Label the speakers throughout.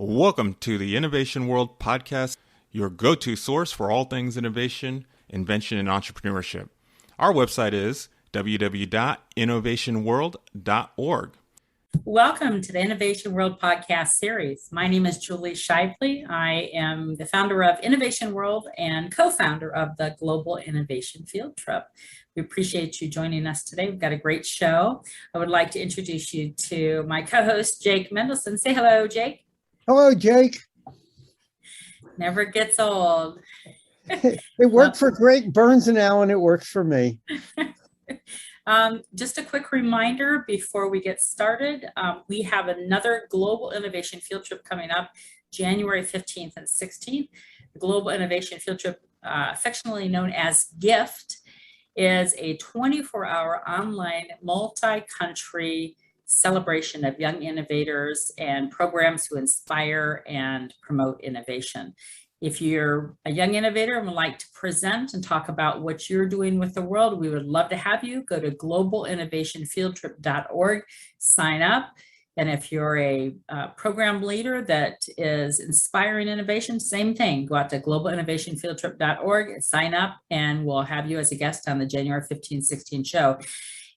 Speaker 1: Welcome to the Innovation World Podcast, your go-to source for all things innovation, invention, and entrepreneurship. Our website is www.innovationworld.org.
Speaker 2: Welcome to the Innovation World Podcast series. My name is Julie Shively. I am the founder of Innovation World and co-founder of the Global Innovation Field Trip. We appreciate you joining us today. We've got a great show. I would like to introduce you to my co-host, Jake Mendelson. Say hello, Jake.
Speaker 3: Hello, Jake.
Speaker 2: Never gets old.
Speaker 3: It worked for Greg Burns and Allen. It works for me.
Speaker 2: Just a quick reminder before we get started, we have another Global Innovation Field Trip coming up January 15th and 16th. The Global Innovation Field Trip, affectionately known as GIFT, is a 24-hour online multi-country celebration of young innovators and programs to inspire and promote innovation. If you're a young innovator and would like to present and talk about what you're doing with the world, we would love to have you. Go to globalinnovationfieldtrip.org, sign up. And if you're a program leader that is inspiring innovation, same thing. Go out to globalinnovationfieldtrip.org, sign up, and we'll have you as a guest on the January 15-16 show.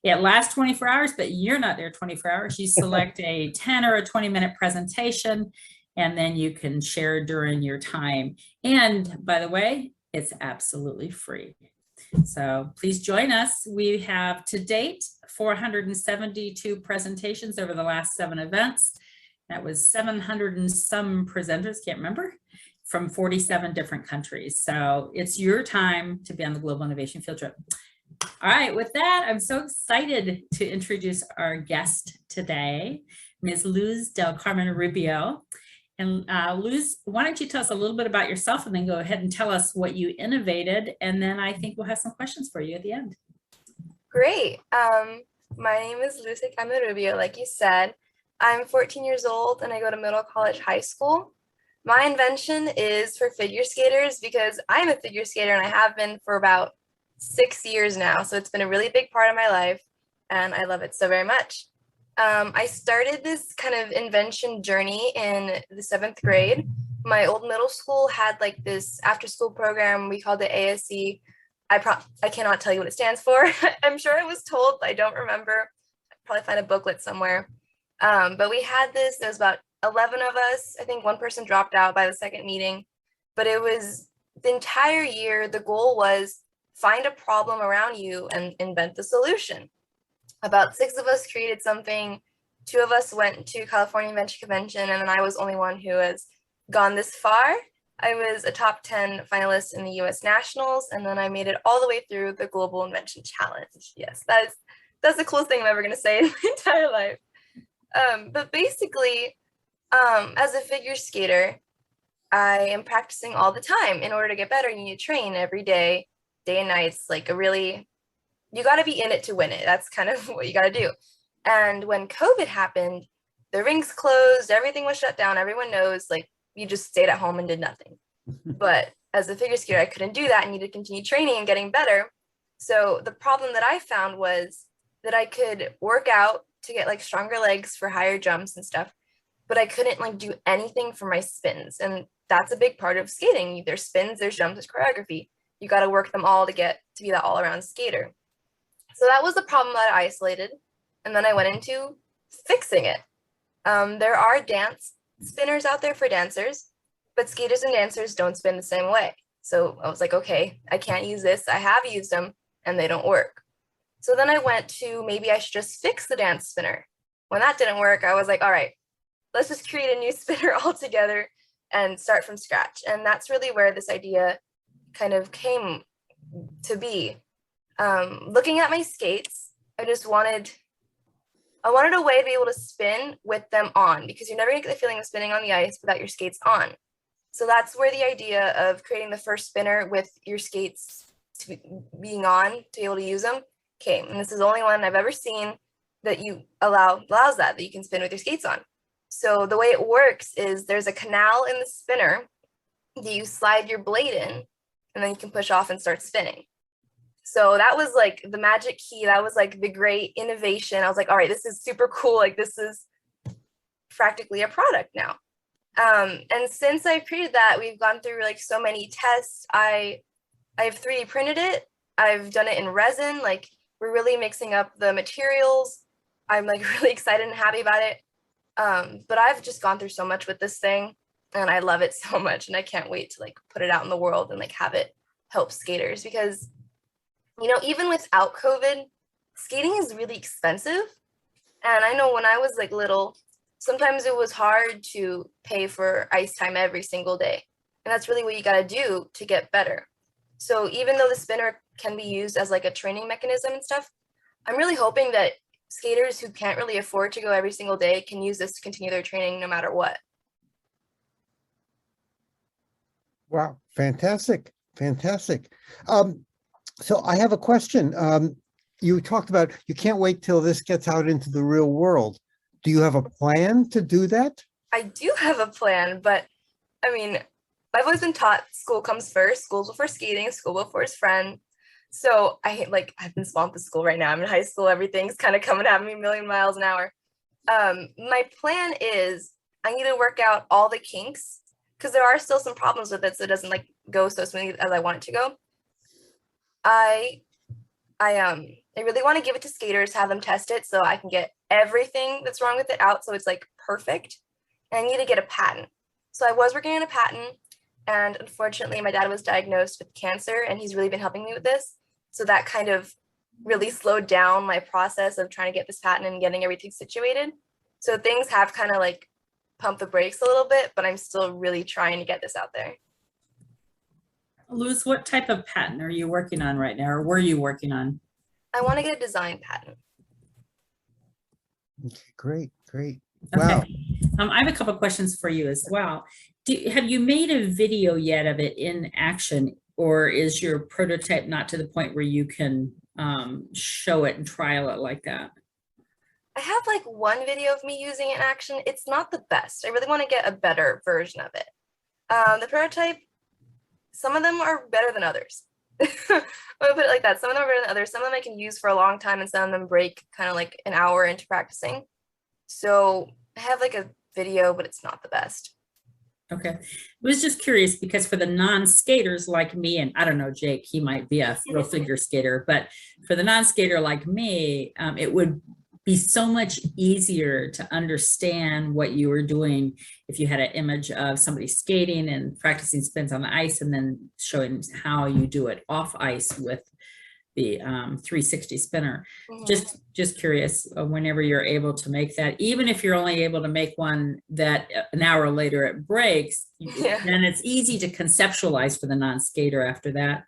Speaker 2: It lasts 24 hours, but you're not there 24 hours. You select a 10 or a 20-minute presentation, and then you can share during your time. And by the way, it's absolutely free. So please join us. We have to date 472 presentations over the last 7 events. That was 700 and some presenters, can't remember, from 47 different countries. So it's your time to be on the Global Innovation Field Trip. All right, with that, I'm so excited to introduce our guest today, Ms. Luz del Carmen Rubio. And Luz, why don't you tell us a little bit about yourself and then go ahead and tell us what you innovated, and then I think we'll have some questions for you at the end.
Speaker 4: Great. My name is Luz del Carmen Rubio, like you said. I'm 14 years old and I go to middle college high school. My invention is for figure skaters because I'm a figure skater and I have been for about 6 years now. So it's been a really big part of my life and I love it so very much. I started this kind of invention journey in the 7th grade. My old middle school had like this after school program. We called it ASE. I cannot tell you what it stands for. I'm sure I was told, I don't remember. I'd probably find a booklet somewhere. But we had this, there was about 11 of us. I think one person dropped out by the second meeting, but it was the entire year. The goal was find a problem around you and invent the solution. About 6 of us created something. 2 of us went to California Invention Convention, and then I was only one who has gone this far. I was a top 10 finalist in the US Nationals, and then I made it all the way through the Global Invention Challenge. Yes, that's the coolest thing I'm ever going to say in my entire life. But basically, as a figure skater, I am practicing all the time. In order to get better, you need to train every day and night. It's like you got to be in it to win it. That's kind of what you got to do. And when COVID happened, the rinks closed, everything was shut down. Everyone knows, like, you just stayed at home and did nothing. But as a figure skater, I couldn't do that. I needed to continue training and getting better. So the problem that I found was that I could work out to get like stronger legs for higher jumps and stuff, but I couldn't like do anything for my spins. And that's a big part of skating. There's spins, there's jumps, there's choreography. You got to work them all to get to be that all-around skater. So that was the problem that I isolated. And then I went into fixing it. There are dance spinners out there for dancers, but skaters and dancers don't spin the same way. So I was like, okay, I can't use this. I have used them and they don't work. So then I went to maybe I should just fix the dance spinner. When that didn't work, I was like, all right, let's just create a new spinner altogether and start from scratch. And that's really where this idea kind of came to be. Looking at my skates, I wanted a way to be able to spin with them on, because you're never gonna get the feeling of spinning on the ice without your skates on. So that's where the idea of creating the first spinner with your skates being on to be able to use them came. And this is the only one I've ever seen that allows that you can spin with your skates on. So the way it works is there's a canal in the spinner that you slide your blade in, and then you can push off and start spinning. So that was like the magic key. That was like the great innovation. I was like, all right, this is super cool. Like, this is practically a product now. And since I've created that, we've gone through like so many tests. I've 3D printed it. I've done it in resin. Like we're really mixing up the materials. I'm like really excited and happy about it. But I've just gone through so much with this thing and I love it so much. And I can't wait to like put it out in the world and like have it help skaters because, you know, even without COVID, skating is really expensive. And I know when I was like little, sometimes it was hard to pay for ice time every single day. And that's really what you got to do to get better. So even though the spinner can be used as like a training mechanism and stuff, I'm really hoping that skaters who can't really afford to go every single day can use this to continue their training no matter what.
Speaker 3: Wow, fantastic, fantastic. So I have a question. You talked about you can't wait till this gets out into the real world. Do you have a plan to do that?
Speaker 4: I do have a plan, but I mean, I've always been taught school comes first, school before skating, school before his friend. So I've been swamped with school right now. I'm in high school, everything's kind of coming at me a million miles an hour. My plan is I need to work out all the kinks because there are still some problems with it, so it doesn't like go so smoothly as I want it to go. I really want to give it to skaters, have them test it so I can get everything that's wrong with it out so it's like perfect. And I need to get a patent. So I was working on a patent and unfortunately my dad was diagnosed with cancer and he's really been helping me with this. So that kind of really slowed down my process of trying to get this patent and getting everything situated. So things have kind of like pumped the brakes a little bit, but I'm still really trying to get this out there.
Speaker 2: Luz, what type of patent are you working on right now, or were you working on?
Speaker 4: I want to get a design patent.
Speaker 3: Okay, great, great.
Speaker 2: Okay.
Speaker 3: Wow.
Speaker 2: I have a couple of questions for you as well. Have you made a video yet of it in action, or is your prototype not to the point where you can show it and trial it like that?
Speaker 4: I have like one video of me using it in action. It's not the best. I really want to get a better version of it. The prototype, some of them are better than others. I'm gonna put it like that. Some of them are better than others. Some of them I can use for a long time and some of them break kind of like an hour into practicing. So I have like a video, but it's not the best.
Speaker 2: Okay. I was just curious because for the non-skaters like me, and I don't know, Jake, he might be a real figure skater, but for the non-skater like me, it would be so much easier to understand what you were doing if you had an image of somebody skating and practicing spins on the ice and then showing how you do it off ice with the 360 spinner.
Speaker 4: Mm-hmm.
Speaker 2: Just curious, whenever you're able to make that, even if you're only able to make one that an hour later it breaks, then it's easy to conceptualize for the non-skater after that.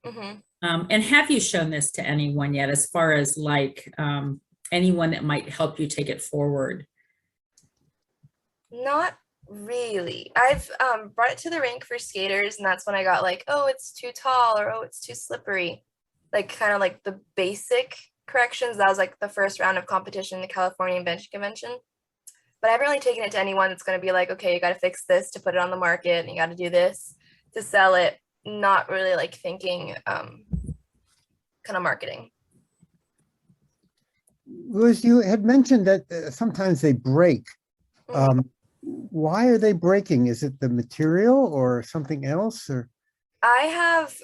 Speaker 4: Mm-hmm.
Speaker 2: And have you shown this to anyone yet, as far as like anyone that might help you take it forward?
Speaker 4: Not really. I've brought it to the rink for skaters and that's when I got like, oh, it's too tall or oh, it's too slippery. Like kind of like the basic corrections. That was like the first round of competition in the California Invention Convention. But I haven't really taken it to anyone that's going to be like, okay, you got to fix this to put it on the market and you got to do this to sell it. Not really like thinking kind of marketing.
Speaker 3: Luz, you had mentioned that sometimes they break. Why are they breaking? Is it the material or something else? Or
Speaker 4: I have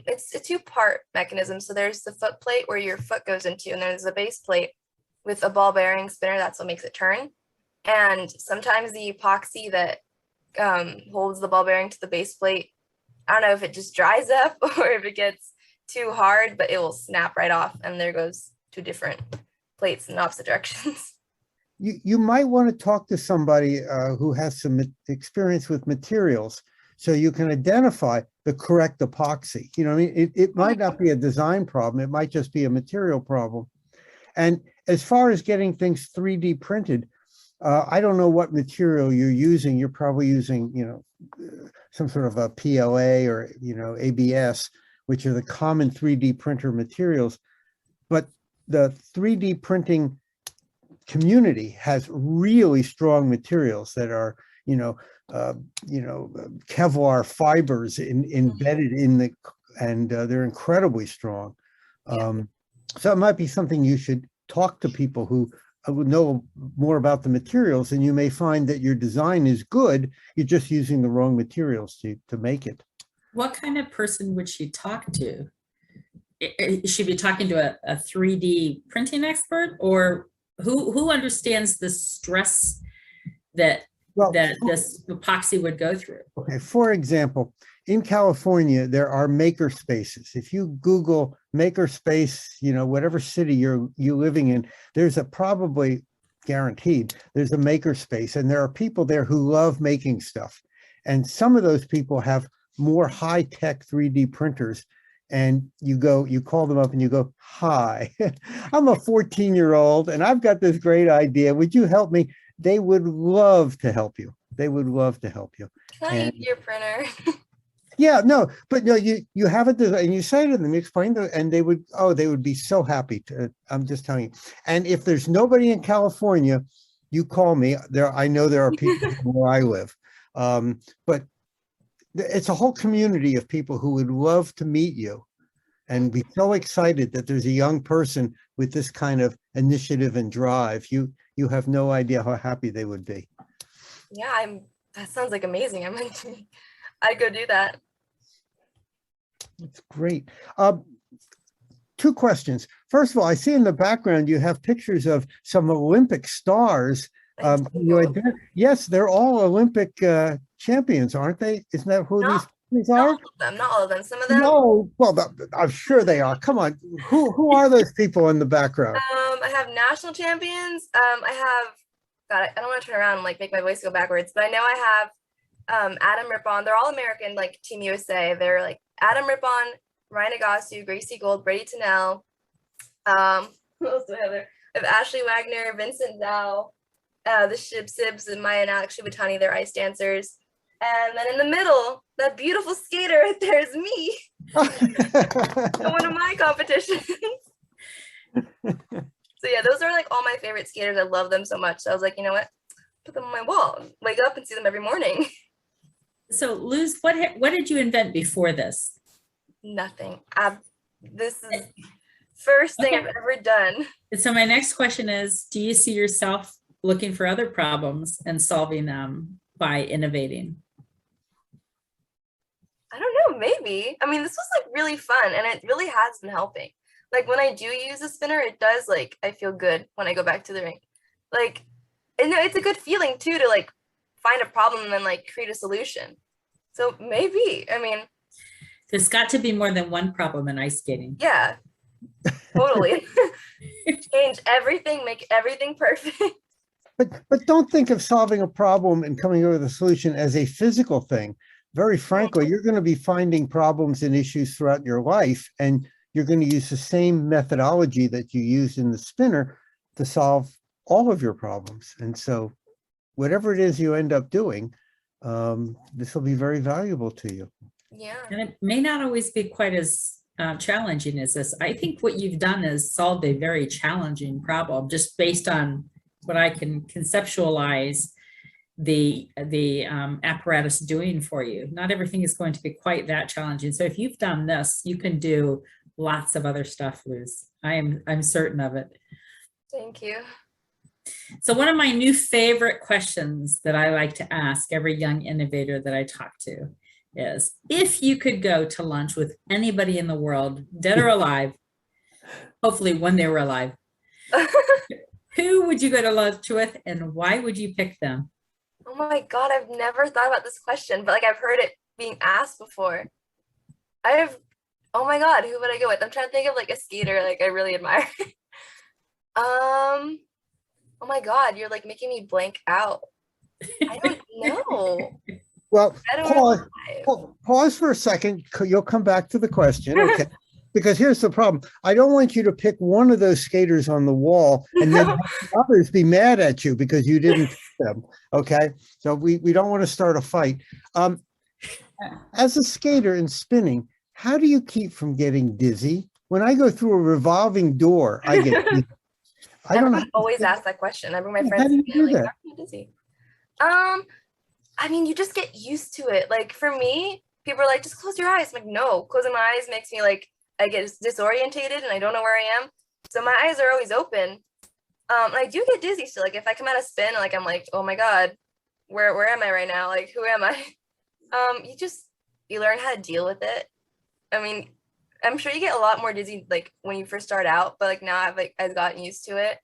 Speaker 4: it's a two-part mechanism. So there's the foot plate where your foot goes into, and there's a base plate with a ball bearing spinner. That's what makes it turn. And sometimes the epoxy that holds the ball bearing to the base plate, I don't know if it just dries up or if it gets too hard, but it will snap right off, and there goes two different plates in opposite directions.
Speaker 3: you might want to talk to somebody who has some experience with materials, so you can identify the correct epoxy. You know, I mean, it might not be a design problem. It might just be a material problem. And as far as getting things 3D printed, I don't know what material you're using. You're probably using, you know, some sort of a PLA or, you know, ABS, which are the common 3D printer materials. But the 3D printing community has really strong materials that are, Kevlar fibers embedded in the, and they're incredibly strong. So it might be something you should talk to people who would know more about the materials, and you may find that your design is good. You're just using the wrong materials to make it.
Speaker 2: What kind of person would she talk to? Should be talking to a 3D printing expert, or who understands the stress that
Speaker 3: Well,
Speaker 2: that this epoxy would go through?
Speaker 3: okay, for example, in California, there are maker spaces. If you Google maker space, whatever city you're living in, there's probably guaranteed there's a maker space, and there are people there who love making stuff. And some of those people have more high-tech 3D printers, and you call them up and you go, "Hi, I'm a 14-year-old and I've got this great idea. Would you help me?" They would love to help you. They would love to help you.
Speaker 4: Can I use your printer?
Speaker 3: Yeah, no, but no, you have it, and you say to them, you explain to them, and they would be so happy to. I'm just telling you. And if there's nobody in California, you call me. I know there are people where I live, but it's a whole community of people who would love to meet you, and be so excited that there's a young person with this kind of initiative and drive. You have no idea how happy they would be.
Speaker 4: Yeah, that sounds like amazing. I'd go do that.
Speaker 3: That's great. Two questions. First of all, I see in the background you have pictures of some Olympic stars. Yes, they're all Olympic champions, aren't they? Isn't that who these are?
Speaker 4: Not all of them. Not all of them. Some of them.
Speaker 3: No, well, I'm sure they are. Come on, who are those people in the background?
Speaker 4: I have national champions. I have. God, I don't want to turn around and make my voice go backwards, but I know I have Adam Rippon. They're all American, like Team USA. They're like Adam Rippon, Ryan Agasu, Gracie Gold, Brady Tennell. Who else do I have there? I have Ashley Wagner, Vincent Zhao, the Shib Sibs, and Maya and Alex Shibutani. They're ice dancers. And then in the middle, that beautiful skater right there is me. One of my competitions. So yeah, those are all my favorite skaters. I love them so much. So I was like, you know what? Put them on my wall. Wake up and see them every morning.
Speaker 2: So Luz, what did you invent before this?
Speaker 4: Nothing. This is first thing I've ever done.
Speaker 2: So my next question is, do you see yourself looking for other problems and solving them by innovating?
Speaker 4: I don't know, maybe. I mean, this was really fun, and it really has been helping. When I do use a spinner, it does I feel good when I go back to the rink. And it's a good feeling too to find a problem and then create a solution. So maybe, I mean,
Speaker 2: there's got to be more than one problem in ice skating.
Speaker 4: Yeah, totally. Change everything, make everything perfect.
Speaker 3: But don't think of solving a problem and coming up with a solution as a physical thing. Very frankly, you're going to be finding problems and issues throughout your life, and you're going to use the same methodology that you use in the spinner to solve all of your problems. And so whatever it is you end up doing, this will be very valuable to you.
Speaker 4: Yeah.
Speaker 2: And it may not always be quite as challenging as this. I think what you've done is solved a very challenging problem just based on what I can conceptualize the apparatus doing for you. Not everything is going to be quite that challenging. So if you've done this, you can do lots of other stuff, Luz. I'm certain of it.
Speaker 4: Thank you.
Speaker 2: So one of my new favorite questions that I like to ask every young innovator that I talk to is, if you could go to lunch with anybody in the world, dead or alive, hopefully when they were alive, who would you go to lunch with and why would you pick them?
Speaker 4: Oh my God, I've never thought about this question, but I've heard it being asked before. Oh my God, who would I go with? I'm trying to think of a skater I really admire. Oh my God, you're making me blank out. I don't know.
Speaker 3: Well, pause for a second. You'll come back to the question, okay? Because here's the problem. I don't want you to pick one of those skaters on the wall and then others be mad at you because you didn't pick them, okay? So we don't want to start a fight. As a skater in spinning, how do you keep from getting dizzy? When I go through a revolving door, I get dizzy.
Speaker 4: I always ask that question. I bring my friends.
Speaker 3: How do you do that?
Speaker 4: I'm dizzy. I mean, you just get used to it. For me, people are just close your eyes. I'm no, closing my eyes makes me I get disorientated and I don't know where I am. So my eyes are always open. I do get dizzy still. Like if I come out of spin, like I'm like, oh my God, where am I right now? Like who am I? You learn how to deal with it. I mean, I'm sure you get a lot more dizzy like when you first start out, but like now I've gotten used to it.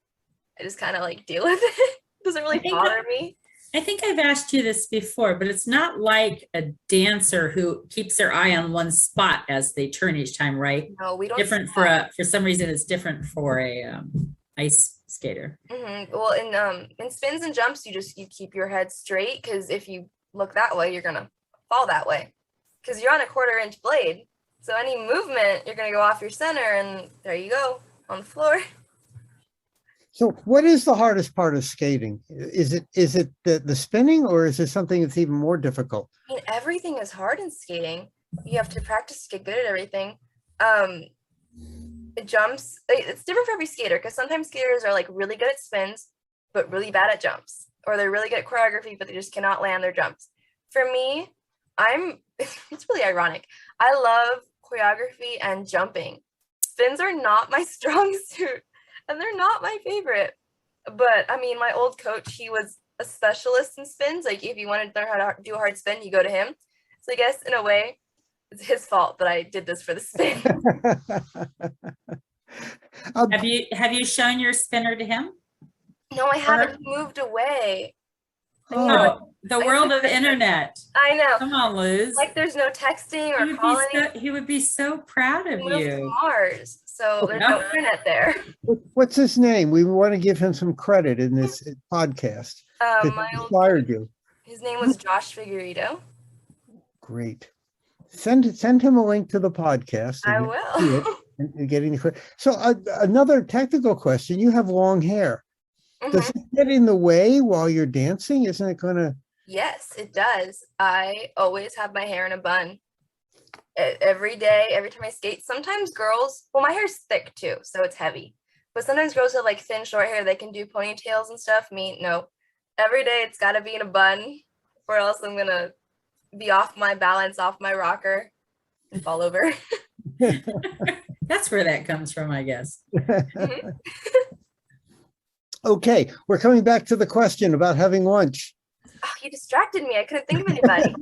Speaker 4: I just kind of like deal with it. It doesn't really bother me.
Speaker 2: I think I've asked you this before, but it's not like a dancer who keeps their eye on one spot as they turn each time, right?
Speaker 4: No, we don't.
Speaker 2: Different for some reason it's different for a ice skater.
Speaker 4: Well, in spins and jumps, you keep your head straight, because if you look that way, you're gonna fall that way, because you're on a 1/4-inch blade. So any movement, you're gonna go off your center, and there you go on the floor.
Speaker 3: So what is the hardest part of skating? Is it the spinning, or is it something that's even more difficult?
Speaker 4: I mean, everything is hard in skating. You have to practice to get good at everything. It jumps. It's different for every skater, because sometimes skaters are like really good at spins, but really bad at jumps, or they're really good at choreography, but they just cannot land their jumps. For me, it's really ironic. I love choreography and jumping. Spins are not my strong suit, and they're not my favorite. But I mean, my old coach, he was a specialist in spins. Like if you wanted to learn how to do a hard spin, you go to him. So I guess in a way, it's his fault that I did this for the spin.
Speaker 2: Have you shown your spinner to him?
Speaker 4: No, I haven't. moved away.
Speaker 2: Oh, the world of the internet.
Speaker 4: I know.
Speaker 2: Come on, Luz.
Speaker 4: Like there's no texting or calling.
Speaker 2: He would be so proud of
Speaker 4: He moved to
Speaker 2: you.
Speaker 4: Mars, so there's no internet there.
Speaker 3: What's his name? We want to give him some credit in this podcast.
Speaker 4: My old
Speaker 3: Inspired you.
Speaker 4: His name was Josh Figueredo.
Speaker 3: Great. Send him a link to the podcast.
Speaker 4: I will.
Speaker 3: And getting the so another technical question. You have long hair. Does it get in the way while you're dancing? Isn't it gonna?
Speaker 4: Yes, it does. I always have my hair in a bun. Every day, every time I skate. Sometimes girls, well, my hair's thick too, so it's heavy. But sometimes girls have like thin, short hair. They can do ponytails and stuff. Me, no. Every day it's got to be in a bun, or else I'm gonna be off my balance, off my rocker, and fall over.
Speaker 2: That's where that comes from, I guess.
Speaker 3: Okay, we're coming back to the question about having lunch.
Speaker 4: Oh, you distracted me. I couldn't think of anybody.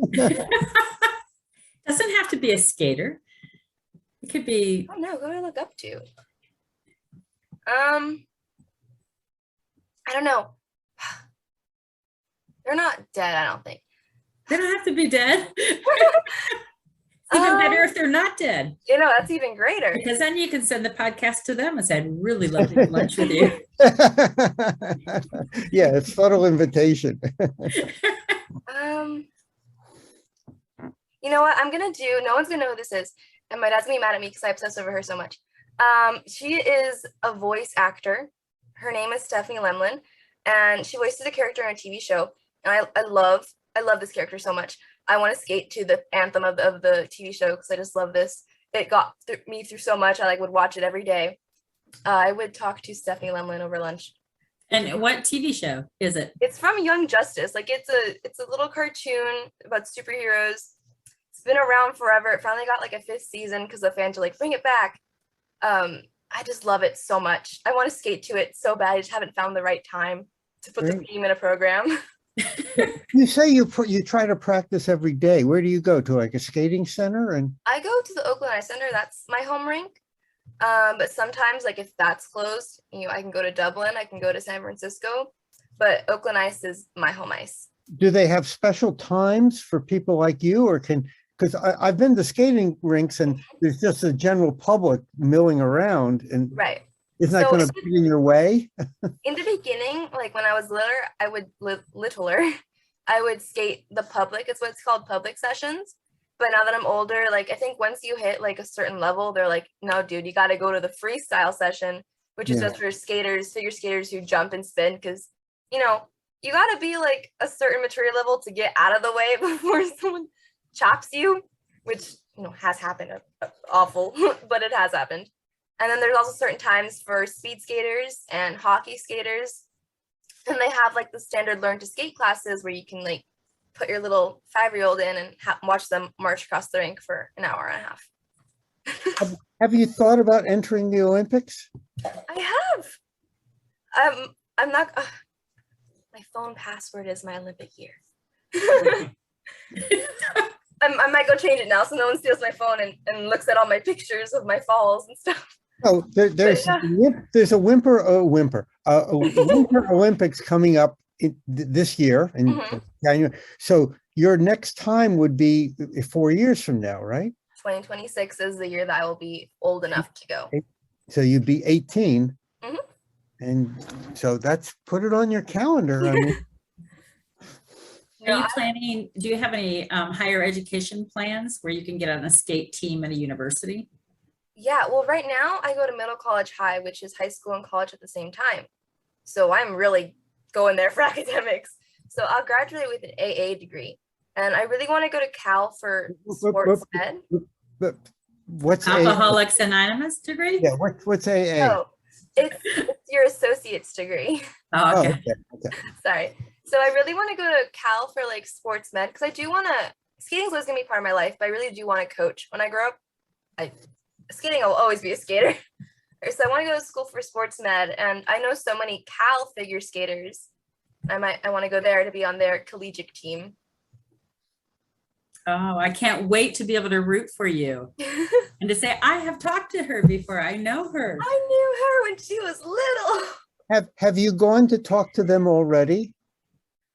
Speaker 2: Doesn't have to be a skater. It could be.
Speaker 4: Oh no, who do I look up to? I don't know. They're not dead, I don't think.
Speaker 2: They don't have to be dead. It's even better if they're not dead.
Speaker 4: You know, that's even greater.
Speaker 2: Because then you can send the podcast to them and say, I'd really love to eat lunch with you.
Speaker 3: Yeah, it's subtle invitation.
Speaker 4: You know what I'm gonna do? No one's gonna know who this is, and my dad's gonna be mad at me because I obsess over her so much. She is a voice actor. Her name is Stephanie Lemlin, and she voices a character on a TV show. And I love this character so much. I want to skate to the anthem of the TV show because I just love this. It got me through so much. I would watch it every day. I would talk to Stephanie Lemlin over lunch.
Speaker 2: And what TV show is it?
Speaker 4: It's from Young Justice. Like it's a little cartoon about superheroes. It's been around forever. It finally got like a 5th season because the fans are like, bring it back. I just love it so much. I want to skate to it so bad. I just haven't found the right time to put the theme in a program.
Speaker 3: You say you try to practice every day. Where do you go to, like a skating center? And
Speaker 4: I go to the Oakland Ice Center. That's my home rink. But sometimes, like if that's closed, I can go to Dublin. I can go to San Francisco. But Oakland Ice is my home ice.
Speaker 3: Do they have special times for people like you, or because I've been to skating rinks and there's just a general public milling around, and
Speaker 4: right.
Speaker 3: Isn't that going to get in your way?
Speaker 4: In the beginning, like when I was littler, I would skate the public. It's what's called public sessions. But now that I'm older, like I think once you hit like a certain level, they're like, no, dude, you got to go to the freestyle session, which is just for figure skaters who jump and spin. Because, you got to be like a certain maturity level to get out of the way before someone chops you, which, has happened. Awful, but it has happened. And then there's also certain times for speed skaters and hockey skaters. And they have like the standard learn to skate classes where you can like put your little 5-year-old in and watch them march across the rink for an hour and a half.
Speaker 3: Have you thought about entering the Olympics?
Speaker 4: I have. I'm not. My phone password is my Olympic year. I might go change it now so no one steals my phone and looks at all my pictures of my falls and stuff.
Speaker 3: Oh, there's a Winter Olympics coming up this year in January. So your next time would be 4 years from now, right?
Speaker 4: 2026 is the year that I will be old enough to go.
Speaker 3: So you'd be 18. And so put it on your calendar. I mean,
Speaker 2: Are you planning, do you have any higher education plans where you can get on a skate team at a university?
Speaker 4: Yeah, well, right now I go to middle college high, which is high school and college at the same time. So I'm really going there for academics. So I'll graduate with an AA degree. And I really want to go to Cal for sports med.
Speaker 3: What's
Speaker 2: Alcoholics Anonymous degree?
Speaker 3: Yeah, what's AA?
Speaker 4: Oh, it's your associate's degree.
Speaker 2: Oh, okay.
Speaker 3: Okay.
Speaker 4: Sorry. So I really want to go to Cal for like sports med because I do want to, skating is always going to be part of my life, but I really do want to coach when I grow up. Skating, I'll always be a skater. So I want to go to school for sports med, and I know so many Cal figure skaters. I want to go there to be on their collegiate team.
Speaker 2: Oh, I can't wait to be able to root for you and to say, I have talked to her before. I know her.
Speaker 4: I knew her when she was little.
Speaker 3: Have you gone to talk to them already?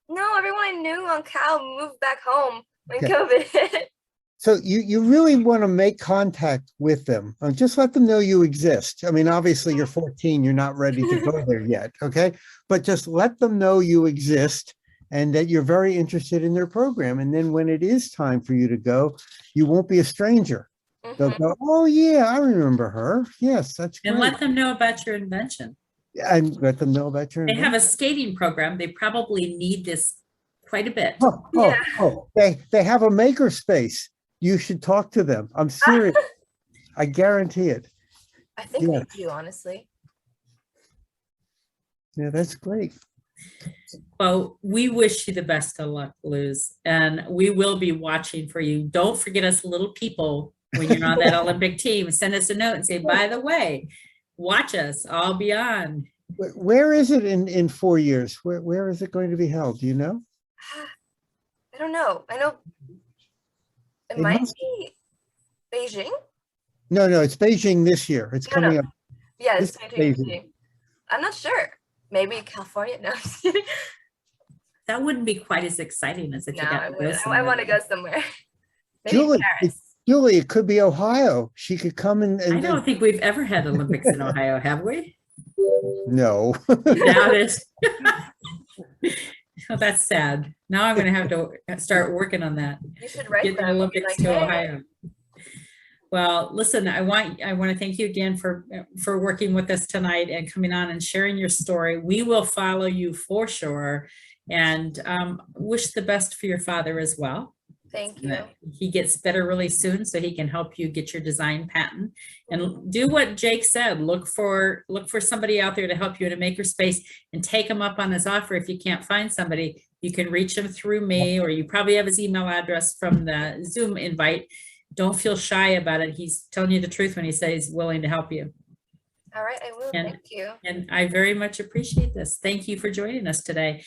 Speaker 4: No, everyone I knew on Cal moved back home when COVID hit.
Speaker 3: So you really want to make contact with them. Just let them know you exist. I mean, obviously you're 14, you're not ready to go there yet, okay? But just let them know you exist and that you're very interested in their program. And then when it is time for you to go, you won't be a stranger. They'll go, oh yeah, I remember her. Yes, that's great.
Speaker 2: And let them know about your invention.
Speaker 3: And let them know about your invention.
Speaker 2: They have a skating program. They probably need this quite a bit.
Speaker 3: They have a maker space. You should talk to them. I'm serious. I guarantee it.
Speaker 4: I think they do, honestly.
Speaker 3: Yeah, that's great.
Speaker 2: Well, we wish you the best of luck, Luz, and we will be watching for you. Don't forget us little people when you're on that Olympic team. Send us a note and say, by the way, watch us. I'll be on.
Speaker 3: Where is it in 4 years? Where is it going to be held? Do you know?
Speaker 4: I don't know. I know it might be Beijing.
Speaker 3: No, it's Beijing this year. It's coming up.
Speaker 4: Yeah, it's Beijing. I'm not sure. Maybe California. No, I'm just kidding.
Speaker 2: That wouldn't be quite as exciting as if you got to go somewhere.
Speaker 4: I want to go somewhere. Maybe
Speaker 3: Julie, it could be Ohio. She could come and
Speaker 2: I don't think we've ever had Olympics in Ohio, have we?
Speaker 3: No.
Speaker 2: Doubt it. Oh, that's sad. Now I'm going to have to start working on that.
Speaker 4: You should write
Speaker 2: Get the Olympics to Ohio. Well, listen, I want to thank you again for working with us tonight and coming on and sharing your story. We will follow you for sure, and wish the best for your father as well.
Speaker 4: Thank you.
Speaker 2: He gets better really soon so he can help you get your design patent, and do what Jake said. Look for somebody out there to help you in a makerspace and take him up on this offer. If you can't find somebody, you can reach him through me, or you probably have his email address from the Zoom invite. Don't feel shy about it. He's telling you the truth when he says he's willing to help you.
Speaker 4: All right, I will. Thank you.
Speaker 2: And I very much appreciate this. Thank you for joining us today.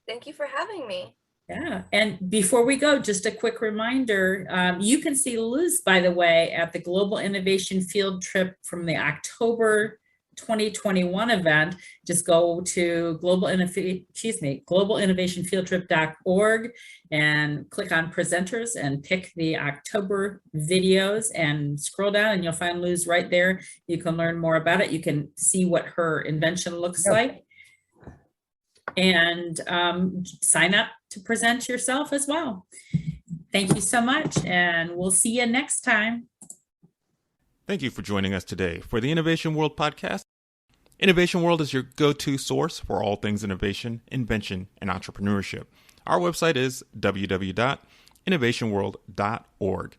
Speaker 4: Thank you for having me.
Speaker 2: Yeah, and before we go, just a quick reminder, you can see Luz, by the way, at the Global Innovation Field Trip from the October 2021 event. Just go to globalinnovationfieldtrip.org and click on presenters and pick the October videos and scroll down and you'll find Luz right there. You can learn more about it. You can see what her invention looks like. And sign up to present yourself as well. Thank you so much, and we'll see you next time.
Speaker 1: Thank you for joining us today for the Innovation World podcast. Innovation World is your go-to source for all things innovation, invention, and entrepreneurship. Our website is www.innovationworld.org.